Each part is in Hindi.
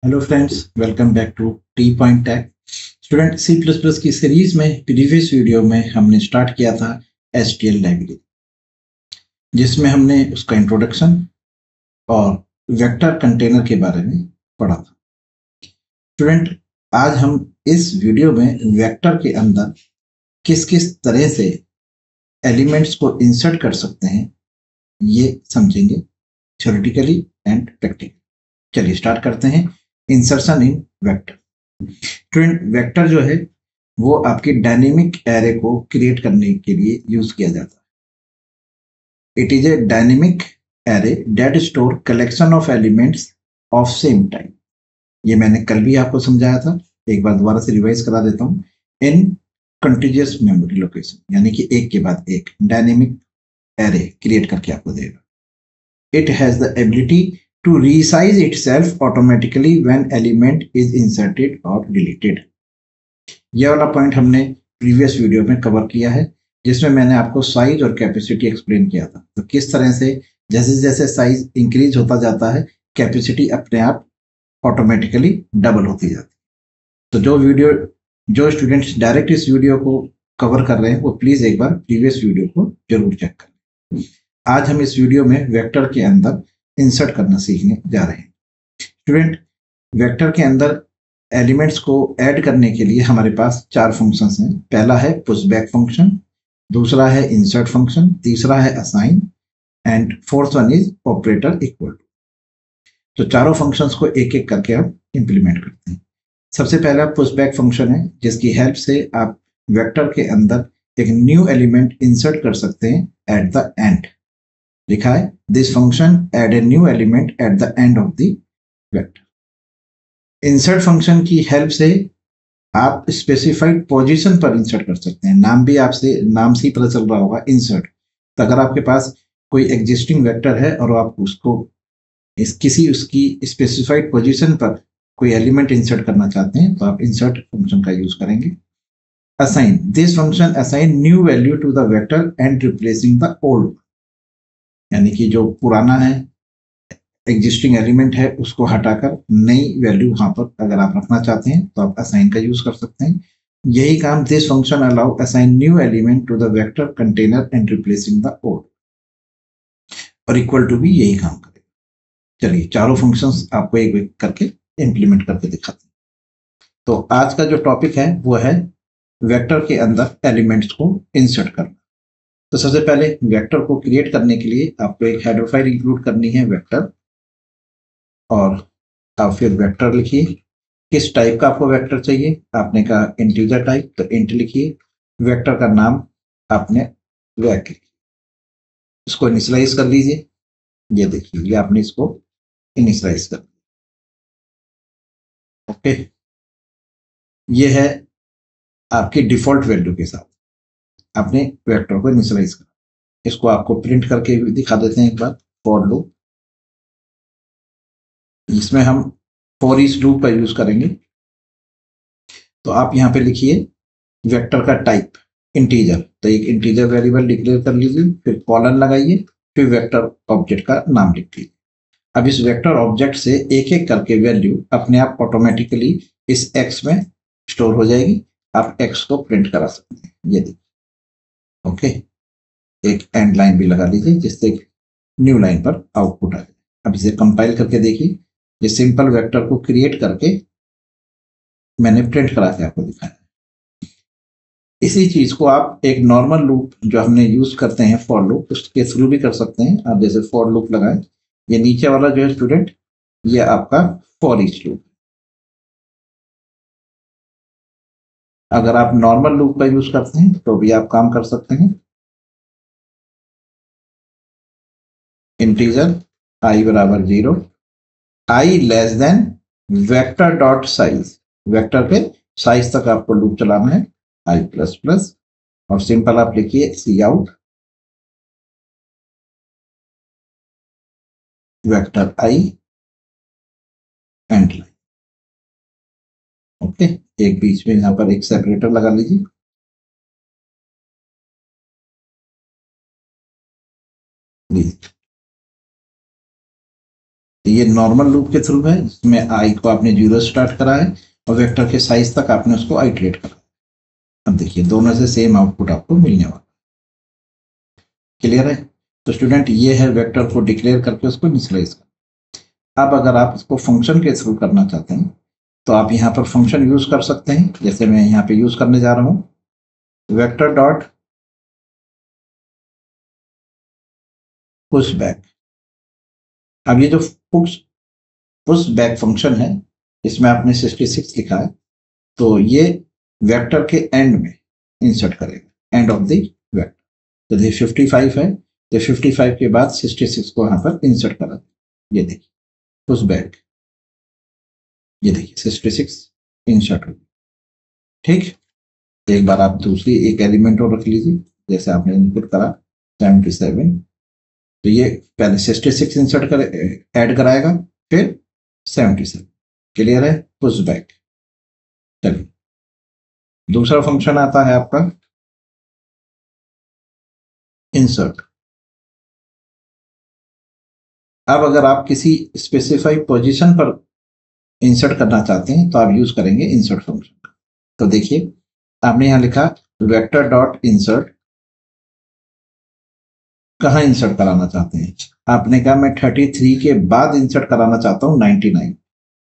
Hello friends, welcome back to T point tech. Student, C plus plus की सीरीज में प्रीवियस वीडियो में हमने स्टार्ट किया था एचटीएल लाइब्रेरी, जिसमें हमने उसका इंट्रोडक्शन और वेक्टर कंटेनर के बारे में पढ़ा था। स्टूडेंट, आज हम इस वीडियो में वेक्टर के अंदर किस किस तरह से एलिमेंट्स को इंसर्ट कर सकते हैं ये समझेंगे, थ्योरेटिकली एंड प्रैक्टिकली। चलिए स्टार्ट करते हैं। इंसर्शन इन वेक्टर। स्टूडेंट, वेक्टर जो है वो आपके डायनेमिक एरे को क्रिएट करने के लिए यूज किया जाता है। It is a dynamic array that store collection of elements of same type. ये मैंने कल भी आपको समझाया था, एक बार दोबारा से रिवाइज करा देता हूँ। इन कंटिन्यूअस मेमोरी लोकेशन, यानी कि एक के बाद एक डायनेमिक एरे क्रिएट करके आपको देगा। It has the ability to resize itself automatically when element is inserted or deleted। यह वाला पॉइंट हमने प्रीवियस वीडियो में कवर किया है, जिसमें मैंने आपको साइज और कैपेसिटी एक्सप्लेन किया था। तो किस तरह से जैसे जैसे साइज इंक्रीज होता जाता है, कैपेसिटी अपने आप ऑटोमेटिकली डबल होती जाती है। तो जो स्टूडेंट्स डायरेक्ट इस वीडियो को कवर कर रहे हैं, वो प्लीज एक बार प्रीवियस वीडियो को जरूर चेक करें। आज हम इस वीडियो में वेक्टर के अंदर इंसर्ट करना सीखने जा रहे हैं। स्टूडेंट, वेक्टर के अंदर एलिमेंट्स को ऐड करने के लिए हमारे पास 4 फंक्शंस हैं। पहला है पुशबैक फंक्शन, दूसरा है इंसर्ट फंक्शन, तीसरा है assign and fourth one is operator equal to. तो चारों फंक्शंस को एक एक करके हम इंप्लीमेंट करते हैं। सबसे पहला पुशबैक फंक्शन है, जिसकी हेल्प से आप वेक्टर के अंदर एक न्यू एलिमेंट इंसर्ट कर सकते हैं एट द एंड। लिखा है this function add a new element at the end of the vector. Insert function की हेल्प से आप स्पेसिफाइड पोजीशन पर इंसर्ट कर सकते हैं। नाम से ही पता चल रहा होगा, इंसर्ट। तो अगर आपके पास कोई एग्जिस्टिंग वेक्टर है और आप उसको उसकी स्पेसिफाइड पोजीशन पर कोई एलिमेंट इंसर्ट करना चाहते हैं, तो आप इंसर्ट फंक्शन का यूज करेंगे। Assign, this function assign new value to the vector and replacing the old, यानी कि जो पुराना है एग्जिस्टिंग एलिमेंट है उसको हटाकर नई वैल्यू वहां पर अगर आप रखना चाहते हैं तो आप असाइन का यूज कर सकते हैं। यही काम this function allow assign new element to the vector container and replacing the old, और इक्वल टू भी यही काम करेगा। चलिए चारों फंक्शंस आपको एक एक करके इंप्लीमेंट करके दिखाते हैं। तो आज का जो टॉपिक है वो है वेक्टर के अंदर एलिमेंट्स को इंसर्ट करना। तो सबसे पहले वेक्टर को क्रिएट करने के लिए आपको एक हेडर फाइल इंक्लूड करनी है, वेक्टर। और आप फिर वेक्टर लिखिए। किस टाइप का आपको वेक्टर चाहिए? आपने कहा इंटीजर टाइप, तो इंट लिखिए। वेक्टर का नाम आपने वेक लिखिए। इसको इनिशियलाइज कर लीजिए। ये देखिए, ये आपने इसको इनिशियलाइज कर दिया। ओके, ये है आपकी डिफॉल्ट वैल्यू के साथ आपने वेक्टर को इनिशियलाइज करा। इसको आपको प्रिंट करके भी दिखा देते हैं एक बार। फॉर लूप, इसमें हम फॉर ईच लूप का यूज करेंगे। तो आप यहाँ पे लिखिए वेक्टर का टाइप इंटीजर, तो एक इंटीजर वेरिएबल डिक्लेयर कर लीजिए, फिर कॉलन लगाइए, फिर वेक्टर ऑब्जेक्ट का नाम लिख लीजिए। अब इस वेक्टर ऑब्जेक्ट से एक एक करके वैल्यू अपने आप ऑटोमेटिकली इस एक्स में स्टोर हो जाएगी। आप एक्स को प्रिंट करा सकते हैं, ये देखिए। ओके, एक एंड लाइन भी लगा लीजिए जिससे न्यू लाइन पर आउटपुट आ जाए। अब इसे कंपाइल करके देखिए, ये सिंपल वेक्टर को क्रिएट करके मैंने प्रिंट करा के आपको दिखाया। इसी चीज को आप एक नॉर्मल लूप जो हमने यूज करते हैं फॉर लूप, उसके थ्रू भी कर सकते हैं। आप जैसे फॉर लूप लगाएं, ये नीचे वाला जो है स्टूडेंट, ये आपका फॉर ईच लूप। अगर आप नॉर्मल लूप का यूज करते हैं तो भी आप काम कर सकते हैं। इंटीजर आई बराबर 0, I less than vector dot size, vector पे साइज तक आपको लूप चलाना है, आई प्लस प्लस। और सिंपल आप लिखिए C out vector I end line. Okay, एक बीच में यहां पर एक सेपरेटर लगा लीजिए। तो ये नॉर्मल लूप के थ्रू है, जिसमें आई को आपने 0 स्टार्ट करा है और वेक्टर के साइज तक आपने उसको आइटरेट करा। अब देखिए दोनों से सेम आउटपुट आपको मिलने वाला। क्लियर है? तो स्टूडेंट ये है वेक्टर को डिक्लेयर करके उसको इनिशियलाइज कर। अब अगर आप इसको फंक्शन के थ्रू करना चाहते हैं तो आप यहाँ पर फंक्शन यूज कर सकते हैं, जैसे मैं यहाँ पे यूज करने जा रहा हूँ वेक्टर डॉट पुश बैक। अब ये जो पुश बैक फंक्शन है, इसमें आपने 66 लिखा है, तो ये वेक्टर के एंड में इंसर्ट करेगा, एंड ऑफ द वेक्टर। तो ये 55 है, तो 55 के बाद 66 को यहाँ पर इंसर्ट करा। ये देखिए पुश बैक, ये देखिए 66 इंसर्ट हो। ठीक, एक बार आप दूसरी एक एलिमेंट और रख लीजिए, जैसे आपने इनपुट करा 77, तो ये पहले 66 इंसर्ट कर ऐड कराएगा, फिर 77। क्लियर है? Push back. चलिए दूसरा फंक्शन आता है आपका इंसर्ट। अब अगर आप किसी स्पेसिफाइड पोजीशन पर इंसर्ट करना चाहते हैं तो आप यूज करेंगे इंसर्ट फंक्शन। तो देखिए आपने यहां लिखा वेक्टर डॉट इंसर्ट, कहां इंसर्ट कराना चाहते हैं? आपने कहा मैं 33 के बाद इंसर्ट कराना चाहता हूं 99।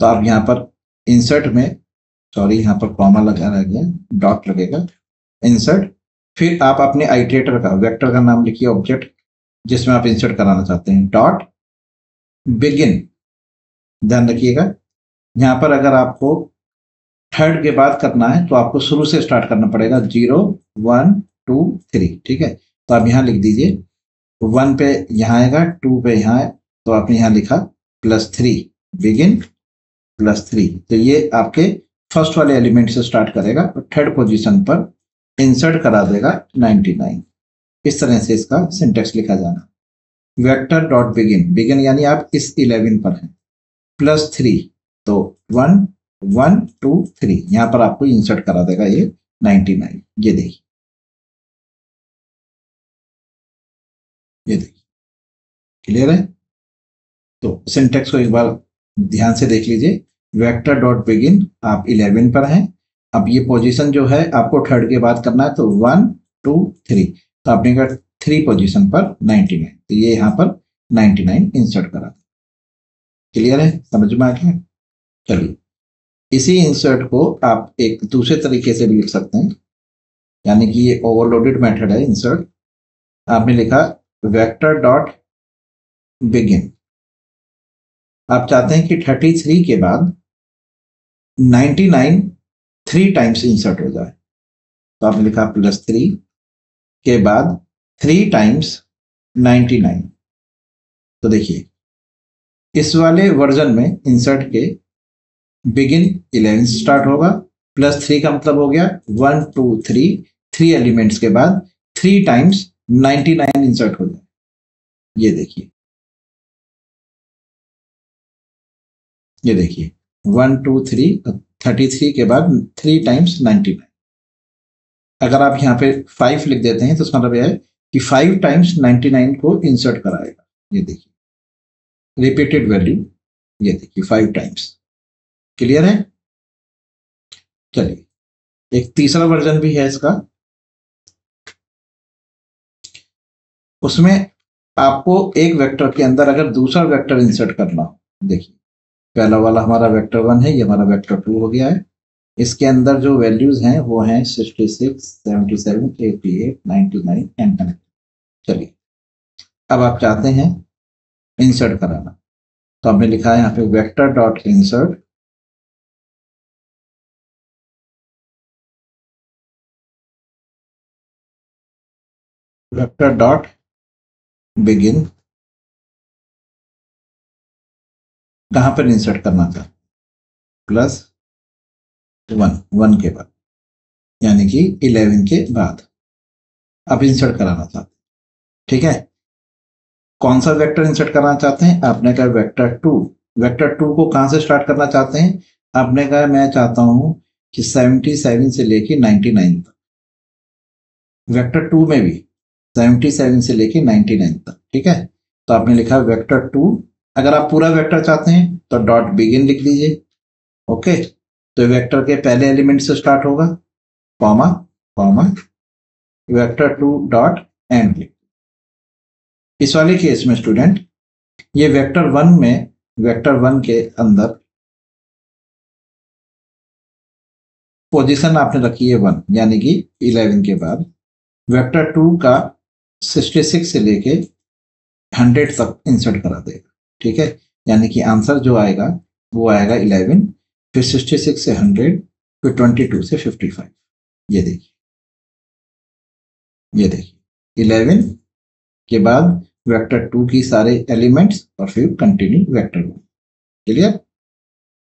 तो आप यहां पर इंसर्ट में, सॉरी यहां पर कॉमा लगा रह गया, डॉट लगेगा, इंसर्ट, फिर आप अपने आइटरेटर का वेक्टर का नाम लिखिए, ऑब्जेक्ट जिसमें आप इंसर्ट कराना चाहते हैं, डॉट बिगिन। ध्यान रखिएगा यहां पर अगर आपको थर्ड के बाद करना है तो आपको शुरू से स्टार्ट करना पड़ेगा, 0 1 2 3। ठीक है, तो आप यहां लिख दीजिए 1 पे यहां आएगा, 2 पे यहां है, तो आपने यहां लिखा +3, बिगिन +3। तो ये आपके फर्स्ट वाले एलिमेंट से स्टार्ट करेगा और थर्ड पोजीशन पर इंसर्ट करा देगा 99। इस तरह से इसका सिंटेक्स लिखा जाना। वेक्टर डॉट बिगिन, बिगिन यानी आप इस 11 पर हैं, +3, तो 1 1 2 3, यहां पर आपको इंसर्ट करा देगा ये 99। ये देखिए, ये देखिए, क्लियर है? तो सिंटेक्स को एक बार ध्यान से देख लीजिए। वेक्टर डॉट बिगिन, आप 11 पर हैं, अब ये पोजीशन जो है आपको थर्ड के बाद करना है, तो 1 2 3, तो आपने कहा 3 पोजीशन पर 99, तो ये यहां पर 99 इंसर्ट करा। क्लियर है? समझ में आ गया? चलिए इसी इंसर्ट को आप एक दूसरे तरीके से भी लिख सकते हैं, यानी कि ये ओवरलोडेड मेथड है इंसर्ट। आपने लिखा वेक्टर डॉट बिगिन, आप चाहते हैं कि 33 के बाद 99 3 टाइम्स इंसर्ट हो जाए, तो आपने लिखा +3 के बाद 3 टाइम्स 99। तो देखिए इस वाले वर्जन में इंसर्ट के बिगिन 11 स्टार्ट होगा, +3 का मतलब हो गया 1 2 3 एलिमेंट्स के बाद 3 टाइम्स 99 इंसर्ट हो जाए। ये देखिए, ये देखिए 1 2 3, 33 के बाद 3 टाइम्स 99। अगर आप यहाँ पे 5 लिख देते हैं तो इसका मतलब यह है कि 5 टाइम्स 99 को इंसर्ट कराएगा। ये देखिए रिपीटेड वैल्यू, ये देखिए 5 टाइम्स। क्लियर है? चलिए एक तीसरा वर्जन भी है इसका, उसमें आपको एक वेक्टर के अंदर अगर दूसरा वेक्टर इंसर्ट करना हो, देखिए पहला वाला हमारा वेक्टर 1 है, ये हमारा वेक्टर 2 हो गया है। इसके अंदर जो वैल्यूज हैं वो हैं 66 77 88 99 एंड 100। चलिए अब आप चाहते हैं इंसर्ट कराना, तो आपने लिखा है यहाँ पे vector dot insert, vector dot begin, कहां पर इंसर्ट करना था, +1 के बाद, यानी कि 11 के बाद आप इंसर्ट कराना चाहते हैं। ठीक है, कौन सा वेक्टर इंसर्ट करना चाहते हैं? आपने कहा वेक्टर 2। वेक्टर 2 को कहां से स्टार्ट करना चाहते हैं? आपने कहा मैं चाहता हूं कि 77 से लेके 99 तक, वेक्टर 2 में भी 77 से लेके 99 तक। ठीक है, तो आपने लिखा वेक्टर 2 अगर आप पूरा वेक्टर चाहते हैं तो डॉट बिगिन लिख लीजिए। ओके, तो वेक्टर के पहले एलिमेंट से स्टार्ट होगा, comma comma vector 2 dot and. इस वाले केस में स्टूडेंट ये वेक्टर 1 में, वेक्टर 1 के अंदर पोजीशन आपने रखी है 1, यानी कि 11 के बाद वेक्टर 2 का 66 से लेके 100 तक इंसर्ट करा देगा। ठीक है, यानी कि आंसर जो आएगा वो आएगा 11, फिर 66 से 100, फिर 22 से 55। ये देखिए, ये देखिए 11 के बाद वेक्टर 2 की सारे एलिमेंट्स और फिर कंटिन्यू वेक्टर 1। क्लियर?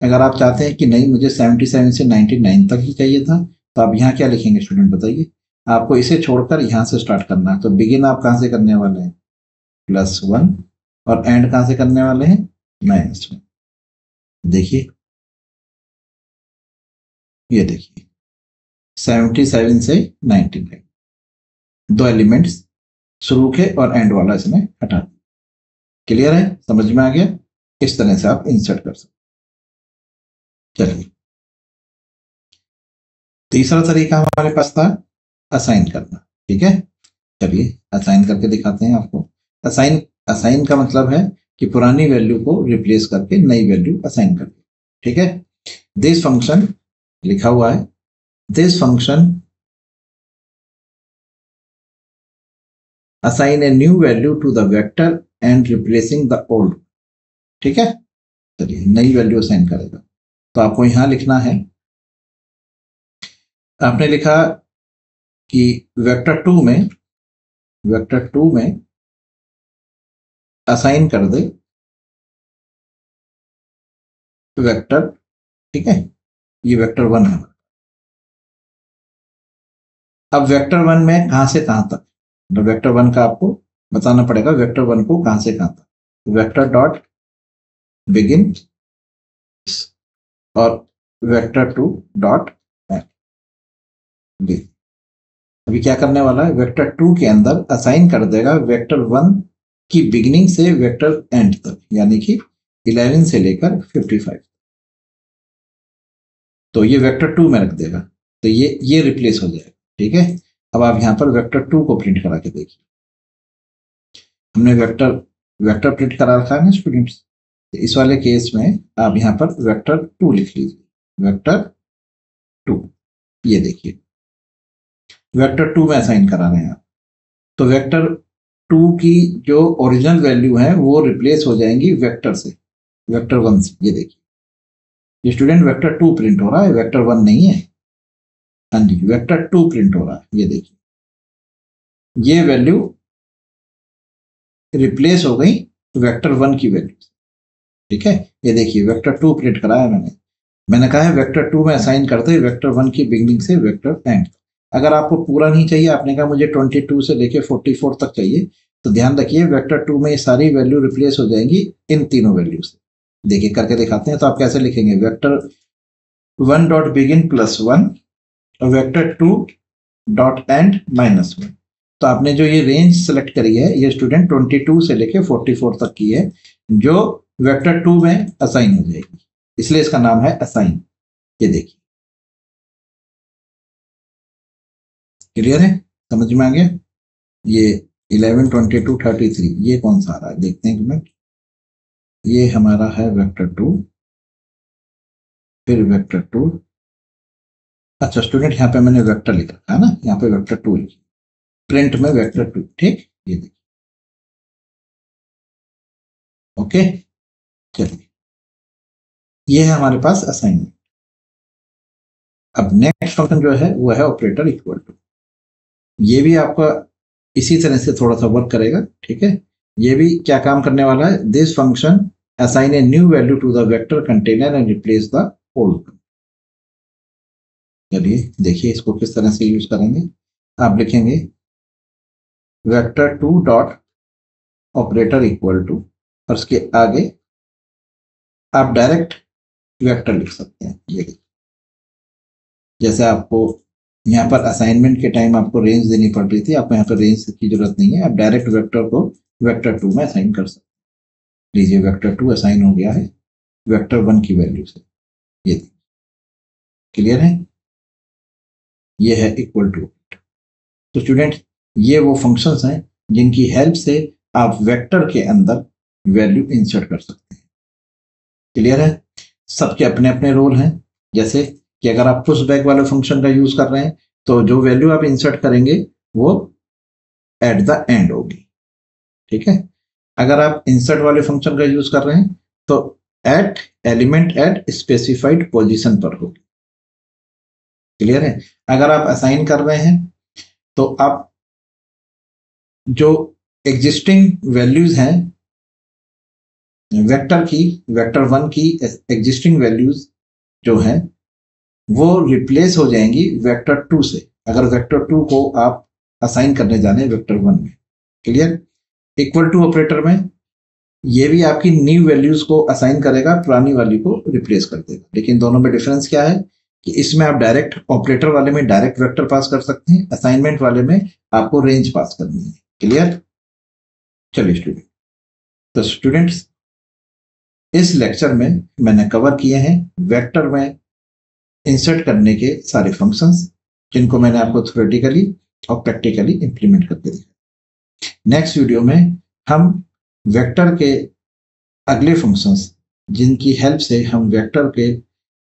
अगर आप चाहते हैं कि नहीं मुझे 77 से 99 तक ही चाहिए था, तो आप यहाँ क्या लिखेंगे स्टूडेंट बताइए? आपको इसे छोड़कर यहाँ से स्टार्ट करना है। तो बिगिन आप कहाँ से करने वाले हैं? +1, और एंड कहाँ से करने वाले हैं? -1। देखिए, ये देखिए 77 से 99, दो एलिमेंट्स शुरू के और एंड वाला इसमें हटा। क्लियर है? समझ में आ गया? इस तरह से आप इंसर्ट कर सकते। चलिए, तीसरा तरीका हमारे पास था असाइन करना। ठीक है, चलिए असाइन करके दिखाते हैं आपको। असाइन, असाइन का मतलब है कि पुरानी वैल्यू को रिप्लेस करके नई वैल्यू असाइन करके। ठीक है, दिस फंक्शन लिखा हुआ है, this function assign a new value to the vector and replacing the old। ठीक है, चलिए नई वैल्यू असाइन करेगा। तो आपको यहां लिखना है, आपने लिखा कि वेक्टर 2 में, वेक्टर 2 में असाइन कर दे वेक्टर। ठीक है, ये वेक्टर 1 है। अब वेक्टर 1 में कहां से कहां तक, तो वेक्टर 1 का आपको बताना पड़ेगा वेक्टर 1 को कहां से कहां तक। वेक्टर डॉट बिगिन और वेक्टर 2 डॉट एंड। अभी क्या करने वाला है, वेक्टर 2 के अंदर असाइन कर देगा वेक्टर 1 की बिगिनिंग से वेक्टर एंड तक, यानी कि 11 से लेकर 55। तो ये वेक्टर 2 में रख देगा, तो ये रिप्लेस हो जाएगा। ठीक है, अब आप यहां पर वेक्टर 2 को प्रिंट करा के देखिए। हमने वेक्टर प्रिंट करा रखा है ना स्टूडेंट्स, तो इस वाले केस में आप यहां पर वेक्टर 2 लिख लीजिए, वेक्टर 2। ये देखिए वेक्टर 2 में असाइन करा रहे हैं आप, तो वेक्टर 2 की जो ओरिजिनल वैल्यू है वो रिप्लेस हो जाएंगी वेक्टर से, वेक्टर 1 से। ये देखिए, ये स्टूडेंट वेक्टर 2 प्रिंट हो रहा है, वेक्टर 1 नहीं है। हाँ जी, वेक्टर 2 प्रिंट हो रहा है। ये देखिए, ये वैल्यू रिप्लेस हो गई वेक्टर 1 की वैल्यू। ठीक है, ये देखिए वेक्टर 2 प्रिंट कराया मैंने कहा है वेक्टर 2 में असाइन करते वेक्टर 1 की बिगिनिंग से वेक्टर एंड। अगर आपको पूरा नहीं चाहिए, आपने कहा मुझे 22 से लेके 44 तक चाहिए, तो ध्यान रखिए वेक्टर 2 में ये सारी वैल्यू रिप्लेस हो जाएंगी इन तीनों वैल्यू से। देखिए करके दिखाते हैं। तो आप कैसे लिखेंगे, वेक्टर 1 डॉट बिगिन +1 और वेक्टर 2 डॉट एंड -1। तो आपने जो ये रेंज सेलेक्ट करी है, ये स्टूडेंट 22 से लेके 44 तक की है, जो वेक्टर 2 में असाइन हो जाएगी, इसलिए इसका नाम है असाइन। ये देखिए, क्लियर है? समझ में आ गया? ये 11, 22, 33 ये कौन सा आ रहा है देखते हैं एक मिनट। ये हमारा है वेक्टर 2, फिर वेक्टर 2। अच्छा स्टूडेंट, यहाँ पे मैंने वेक्टर लिख रखा है ना, यहाँ पे वेक्टर 2 लिखिए, प्रिंट में वेक्टर 2। ठीक, ये देखिए, ओके। चलिए, ये है हमारे पास असाइनमेंट। अब नेक्स्ट फंक्शन जो है वो है ऑपरेटर इक्वल टू। ये भी आपका इसी तरह से थोड़ा सा वर्क करेगा। ठीक है, ये भी क्या काम करने वाला है, this function assign a new value to the vector container and replace the old. चलिए देखिए इसको किस तरह से यूज करेंगे। आप लिखेंगे vector 2 dot operator equal to, और उसके आगे आप डायरेक्ट वेक्टर लिख सकते हैं। ये जैसे आपको यहाँ पर असाइनमेंट के टाइम आपको रेंज देनी पड़ रही थी, आपको यहाँ पर रेंज की जरूरत नहीं है, आप डायरेक्ट वेक्टर को वेक्टर 2 में असाइन कर सकते हैं। लीजिए वेक्टर 2 असाइन हो गया है वेक्टर 1 की वैल्यू से। ये क्लियर है, ये है इक्वल टू। तो स्टूडेंट ये वो फंक्शंस हैं जिनकी हेल्प से आप वेक्टर के अंदर वैल्यू इंसर्ट कर सकते हैं। क्लियर है, सबके अपने अपने रोल हैं। जैसे कि अगर आप पुश बैक वाले फंक्शन का यूज कर रहे हैं तो जो वैल्यू आप इंसर्ट करेंगे वो एट द एंड होगी। ठीक है, अगर आप इंसर्ट वाले फंक्शन का यूज कर रहे हैं तो at element at specified position पर होगी। क्लियर है, अगर आप असाइन कर रहे हैं तो आप जो एग्जिस्टिंग वैल्यूज हैं वेक्टर की, वेक्टर 1 की एग्जिस्टिंग वैल्यूज जो है वो रिप्लेस हो जाएंगी वेक्टर 2 से, अगर वेक्टर 2 को आप असाइन करने जाने वेक्टर 1 में। क्लियर, इक्वल टू ऑपरेटर में ये भी आपकी न्यू वैल्यूज को असाइन करेगा, पुरानी वाली को रिप्लेस कर देगा। लेकिन दोनों में डिफरेंस क्या है कि इसमें आप डायरेक्ट ऑपरेटर वाले में डायरेक्ट वेक्टर पास कर सकते हैं, असाइनमेंट वाले में आपको रेंज पास करनी है। क्लियर, चलिए स्टूडेंट, तो स्टूडेंट्स इस लेक्चर में मैंने कवर किए हैं वेक्टर में इंसर्ट करने के सारे फंक्शंस, जिनको मैंने आपको थ्योरेटिकली और प्रैक्टिकली इंप्लीमेंट करके दिखाया। नेक्स्ट वीडियो में हम वेक्टर के अगले फंक्शंस जिनकी हेल्प से हम वेक्टर के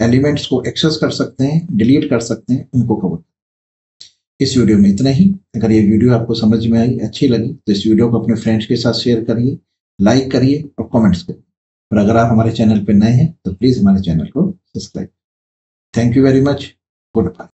एलिमेंट्स को एक्सेस कर सकते हैं, डिलीट कर सकते हैं, उनको कवर। इस वीडियो में इतना ही। अगर ये वीडियो आपको समझ में आई, अच्छी लगी, तो इस वीडियो को अपने फ्रेंड्स के साथ शेयर करिए, लाइक करिए और कमेंट्स करिए। और अगर आप हमारे चैनल पर नए हैं तो प्लीज हमारे चैनल को subscribe. Thank you very much, good bye.